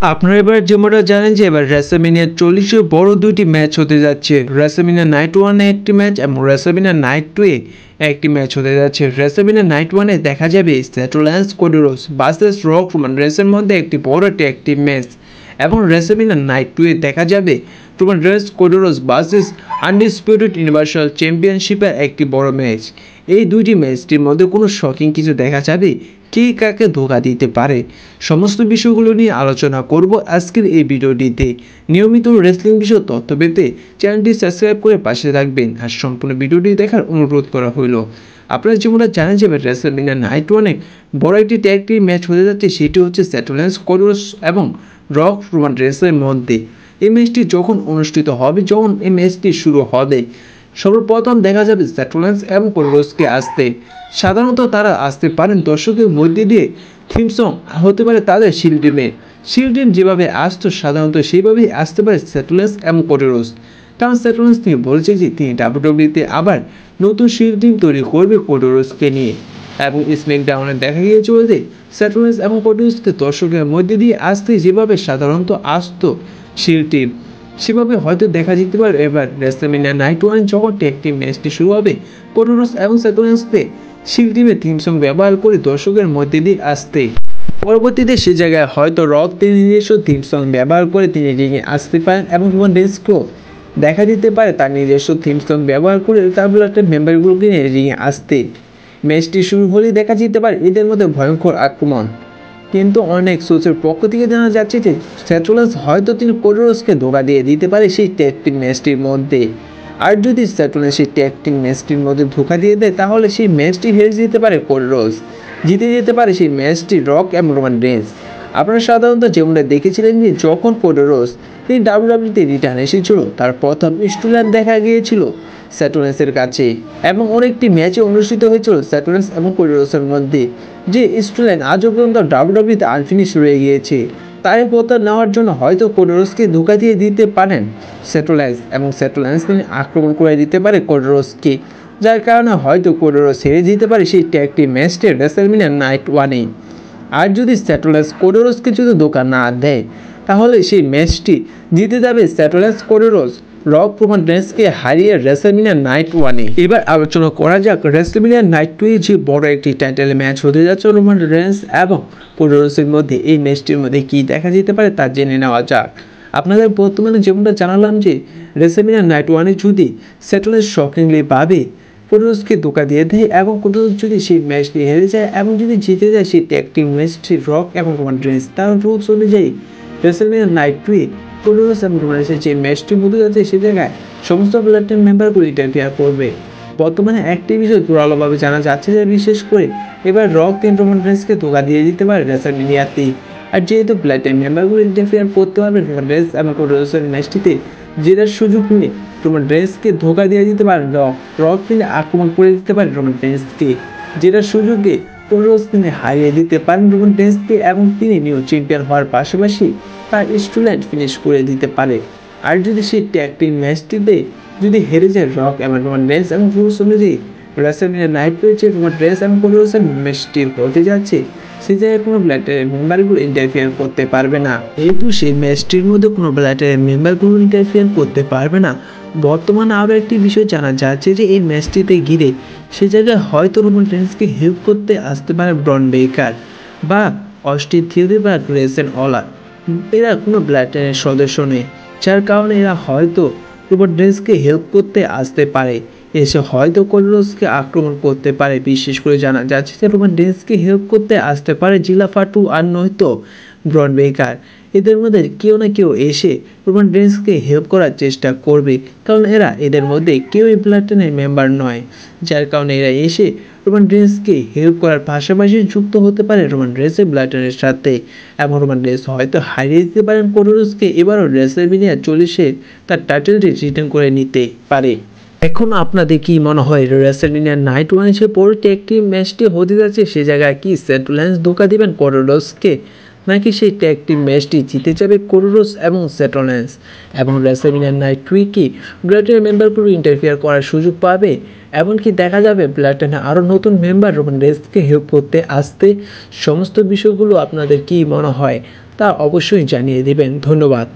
আপনারা এবার যেমনটা জানেন যে এবার রেসলম্যানিয়া 40 বড় দুইটি ম্যাচ হতে যাচ্ছে। রেসলম্যানিয়া নাইট 1 এ একটি ম্যাচ এবং রেসলম্যানিয়া নাইট 2 এ একটি ম্যাচ হতে যাচ্ছে। রেসলম্যানিয়া নাইট 1 এ দেখা যাবে Seth Rollins Cody Rhodes versus Rock Roman রেন্সের মধ্যে একটি বড় ট্যাগ টিম ম্যাচ এবং রেসলম্যানিয়া নাইট 2 এ দেখা যাবে Roman Reigns Cody Rhodes versus undisputed universal চ্যাম্পিয়নশিপের একটি বড় ম্যাচ। এই দুইটি ম্যাচটির মধ্যে কোনো শকিং কিছু দেখা যাবে, কে কাকে ধোঁকা দিতে পারে, সমস্ত বিষয়গুলো নিয়ে আলোচনা করব আজকের এই ভিডিওটিতে। নিয়মিত রেসলিং বিষয় তথ্য পেতে চ্যানেলটি সাবস্ক্রাইব করে পাশে রাখবেন আর সম্পূর্ণ ভিডিওটি দেখার অনুরোধ করা হইল। আপনারা যেমনটা জানেন যে রেসলম্যানিয়া নাইট 1 এ বড় একটি ট্যাগ টিম ম্যাচ হতে যাচ্ছে, সেটি হচ্ছে সেথ রোলিন্স কোডি রোডস এবং রক রোমান রেন্সের মধ্যে। এই ম্যাচটি যখন অনুষ্ঠিত হবে, যখন এই ম্যাচটি শুরু হবে, সর্বপ্রথম দেখা যাবে সেথ রোলিন্স এবং কোডি রোডসকে আসতে। সাধারণত তারা আসতে পারেন দর্শকের মধ্যে দিয়ে থিম সং হতে পারে তাদের শিল্ড টিম যেভাবে আসতো সাধারণত সেইভাবেই আসতে পারে সেথ রোলিন্স এবং কোডি রোডস। কারণ সেথ রোলিন্স তিনি বলেছে যে তিনি ডাব্লিউডাব্লিউইতে আবার নতুন শিল্ড টিম তৈরি করবে কোডি রোডসকে নিয়ে। এবং স্ম্যাকডাউনে দেখা গিয়েছিল যে সেথ রোলিন্স এবং কোডি রোডসকে দর্শকের মধ্যে দিয়ে আসতে যেভাবে সাধারণত আসতো শিল্ড টিম, সেভাবে হয়তো দেখা যেতে পারে এবার রেসলম্যানিয়া নাইট 1 যখন ট্যাগ টিম ম্যাচটি শুরু হবে, কোডি রোডস এবং সেথ রোলিন্সকে শিল্ড টিমের থিম সং ব্যবহার করে দর্শকের মধ্যে দিয়ে আসতে। পরবর্তীতে সে জায়গায় হয়তো রক তিনি নিজস্ব থিম সং ব্যবহার করে তিনি রিংয়ে আসতে পারেন এবং রোমান রেন্সকেও দেখা যেতে পারে তার নিজস্ব থিম সং ব্যবহার করে তার ব্লাডের মেম্বারগুলোকে নিয়ে রিংয়ে আসতে। ম্যাচটি শুরু হলেই দেখা যেতে পারে এদের মধ্যে ভয়ঙ্কর আক্রমণ। কিন্তু অনেক সোর্সের পক্ষ থেকে জানা যাচ্ছে যে সেথ রোলিন্স হয়তো তিনি কোডি রোডসকে ধোঁকা দিয়ে দিতে পারে সেই ট্যাগ টিম ম্যাচটির মধ্যে। আর যদি সেথ রোলিন্স সেই ট্যাগ টিম ম্যাচটির মধ্যে ধোঁকা দিয়ে দেয়, তাহলে সেই ম্যাচটি হেরে যেতে পারে কোডি রোডস, জিতে যেতে পারে সেই ম্যাচটি রক এবং রোমান রেন্স। আপনারা সাধারণত যেমনটা দেখেছিলেন যে যখন কোডি রোডস তিনি ডাব্লিউডাব্লিউইতে রিটার্ন এসেছিল, তার প্রথম স্টুডেন্ট দেখা গিয়েছিল সেথ রোলিন্সের কাছে এবং অনেকটি ম্যাচে অনুষ্ঠিত হয়েছিল সেথ রোলিন্স এবং কোডি রোডসের মধ্যে, যে স্টুডেন্ট আজও পর্যন্ত ডাব্লিউডাব্লিউইতে আনফিনিশ রয়ে গিয়েছে। তাই পথ নেওয়ার জন্য হয়তো কোডি রোডসকে ধোঁকা দিয়ে দিতে পারেন সেথ রোলিন্স এবং সেথ রোলিন্স তিনি আক্রমণ করে দিতে পারে কোডি রোডসকে, যার কারণে হয়তো কোডি রোডস হেরে যেতে পারে সেই ট্যাগ টিম ম্যাচটি রেসলম্যানিয়া নাইট 1 এ। আর যদি সেথ রোলিন্স কোডি রোডসকে যদি ধোঁকা না দেয়, তাহলে সেই ম্যাচটি জিতে যাবে Seth Rollins Cody Rhodes Rock Roman রেন্সকে হারিয়ে রেসলম্যানিয়া নাইট 1 এ। এবার আলোচনা করা যাক রেসলম্যানিয়া নাইট 2 এ যে বড় একটি টাইটেল ম্যাচ হতে যাচ্ছে রোমান রেন্স এবং কোডি রোডসের মধ্যে। এই ম্যাচটির মধ্যে কি দেখা যেতে পারে তা জেনে নেওয়া যাক। আপনাদের বর্তমানে যেমনটা জানালাম যে রেসলম্যানিয়া নাইট 1 এ যদি সেথ রোলিন্স শকিংলি ভাবে কোডি রোডসকে ধোঁকা দিয়ে দেয় এবং কোডি রোডস যদি সেই ম্যাচটি হেরে যায় এবং যদি জিতে যায় সেই ট্যাগ টিম ম্যাচটি রক এবং রোমান রেন্স, তার রুলস অনুযায়ী রেসলম্যানিয়া নাইট 2 এ কোডি রোডস এবং রোমান রেন্সের যে ম্যাচটি হতে যাচ্ছে সে জায়গায় সমস্ত ব্লাড টিম মেম্বারগুলো ইন্টারফেয়ার করবে। বর্তমানে একটি বিষয় জোরালোভাবে জানা যাচ্ছে যে বিশেষ করে এবার রক এবং রোমান রেন্সকে ধোঁকা দিয়ে দিতে পারে রেসলম্যানিয়াতে। আর যেহেতু ব্লাড টিম মেম্বারগুলো ইন্টারফেয়ার করতে পারবে রোমান রেন্স এবং কোডি রোডসের ম্যাচটিতে, জেতার সুযোগ নিয়ে রোমান রেন্সকে ধোঁকা দিয়ে দিতে পারে রক তিনি আক্রমণ করে দিতে পারে রোমান রেন্সকে, জেতার সুযোগে কোডি রোডস তিনি হারিয়ে দিতে পারেন রোমান রেন্সকে এবং তিনি নিউ চ্যাম্পিয়ন হওয়ার পাশাপাশি তার স্টুডেন্ট ফিনিশ করে দিতে পারে। আর যদি সেই ট্যাগ টিম ম্যাচটিতে যদি হেরে যায় রক এবং রোমান রেন্স এবং রুলস অনুযায়ী রেসলম্যানিয়া নাইট 2 এ রোমান রেন্স এবং কোডি রোডসের ম্যাচটি হতে যাচ্ছে, সেই জায়গায় কোনো ব্লাডের মেম্বারগুলো ইন্টারফেয়ার করতে পারবে না। যেহেতু সেই ম্যাচটির মধ্যে কোনো ব্লাডের মেম্বারগুলো ইন্টারফেয়ার করতে পারবে না, বর্তমানে আরও একটি বিষয় জানা যাচ্ছে যে এই ম্যাচটিতে ঘিরে সে জায়গায় হয়তো রোমান রেন্সকে হেল্প করতে আসতে পারে ব্রন বেকার বা অস্টিন থিওরি বা গ্রেসন ওলার। এরা কোনো ব্লাডের সদস্য নেই, যার কারণে এরা হয়তো রোমান রেন্সকে হেল্প করতে আসতে পারে, এসে হয়তো কোডি রোডসকে আক্রমণ করতে পারে। বিশেষ করে জানা যাচ্ছে যে রোমান রেন্সকে হেল্প করতে আসতে পারে জিলা ফাটু আর নয়তো ব্রন বেকার। এদের মধ্যে কেউ না কেউ এসে রোমান রেন্সকে হেল্প করার চেষ্টা করবে, কারণ এদের মধ্যে কেউই ব্লাড টিমের মেম্বার নয়, যার কারণে এরা এসে রোমান রেন্সকে হেল্প করার পাশাপাশি যুক্ত হতে পারে রোমান রেন্সের ব্লাড টিমের সাথে এবং রোমান রেন্স হয়তো হারিয়ে দিতে পারেন কোডি রোডসকে। এবারও রেসলম্যানিয়া 40 তার টাইটেলটি রিটার্ন করে নিতে পারে। এখন আপনাদের কি মনে হয় রেসলম্যানিয়া নাইট 1 এ পরে ট্যাগ টিম ম্যাচটি হতে যাচ্ছে, সে জায়গায় কি সেথ রোলিন্স ধোঁকা দিবেন কোডি রোডসকে, নাকি সেই ট্যাগ টিম ম্যাচটি জিতে যাবে কোডি রোডস এবং সেথ রোলিন্স এবং রেসলম্যানিয়া নাইট 2 কি ব্লাড টিমের মেম্বারগুলো ইন্টারফেয়ার করার সুযোগ পাবে, এমনকি দেখা যাবে ব্লাড টিমে আরও নতুন মেম্বার রোমান রেন্সকে হেল্প করতে আসতে। সমস্ত বিষয়গুলো আপনাদের কি মনে হয় তা অবশ্যই জানিয়ে দিবেন। ধন্যবাদ।